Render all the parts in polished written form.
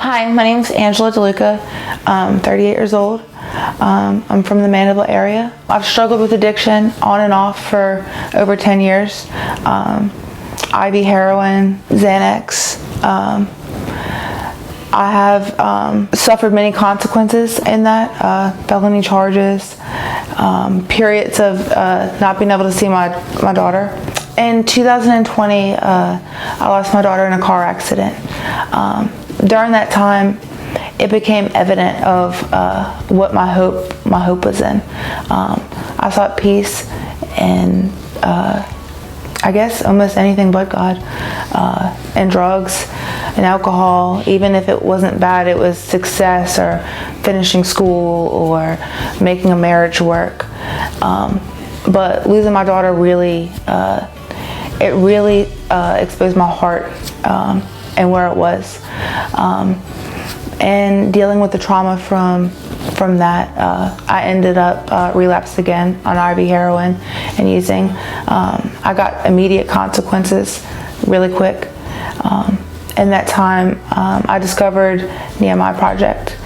Hi, my name is Angela DeLuca. I'm 38 years old. I'm from the Mandeville area. I've struggled with addiction on and off for over 10 years. IV heroin, Xanax. I have suffered many consequences in that, felony charges, periods of not being able to see my daughter. In 2020, I lost my daughter in a car accident. During that time, it became evident of what my hope was in. I sought peace in, I guess, almost anything but God, and drugs and alcohol. Even if it wasn't bad, it was success or finishing school or making a marriage work. But losing my daughter really, it really exposed my heart and where it was. And dealing with the trauma from that, I ended up relapsed again on IV heroin and using. I got immediate consequences really quick. In that time, I discovered Nehemiah Project.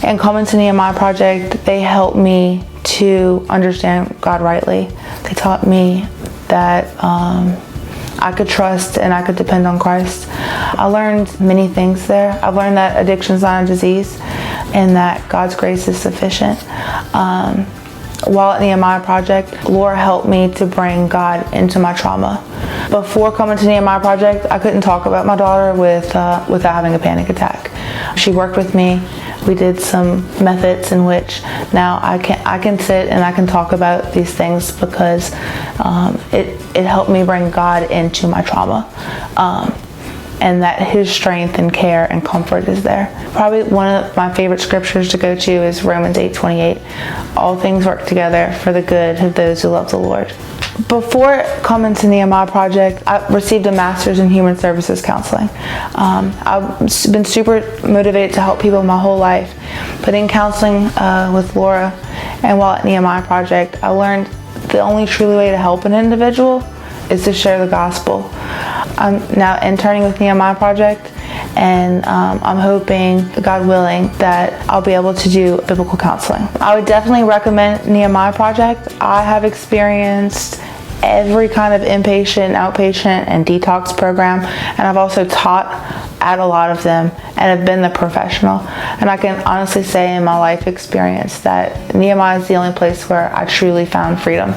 And coming to Nehemiah Project, they helped me to understand God rightly. They taught me that I could trust and I could depend on Christ. I learned many things there. I've learned that addiction is not a disease and that God's grace is sufficient. While at Nehemiah Project, Laura helped me to bring God into my trauma. Before coming to Nehemiah Project, I couldn't talk about my daughter without having a panic attack. She worked with me. We did some methods in which now I can sit and I can talk about these things because it helped me bring God into my trauma. And that His strength and care and comfort is there. Probably one of my favorite scriptures to go to is Romans 8:28. All things work together for the good of those who love the Lord. Before coming to Nehemiah Project, I received a master's in human services counseling. I've been super motivated to help people my whole life, but in counseling with Laura and while at Nehemiah Project, I learned the only truly way to help an individual is to share the gospel. I'm now interning with Nehemiah Project, and I'm hoping, God willing, that I'll be able to do biblical counseling. I would definitely recommend Nehemiah Project. I have experienced every kind of inpatient, outpatient, and detox program, and I've also taught at a lot of them and have been the professional. And I can honestly say in my life experience that Nehemiah is the only place where I truly found freedom.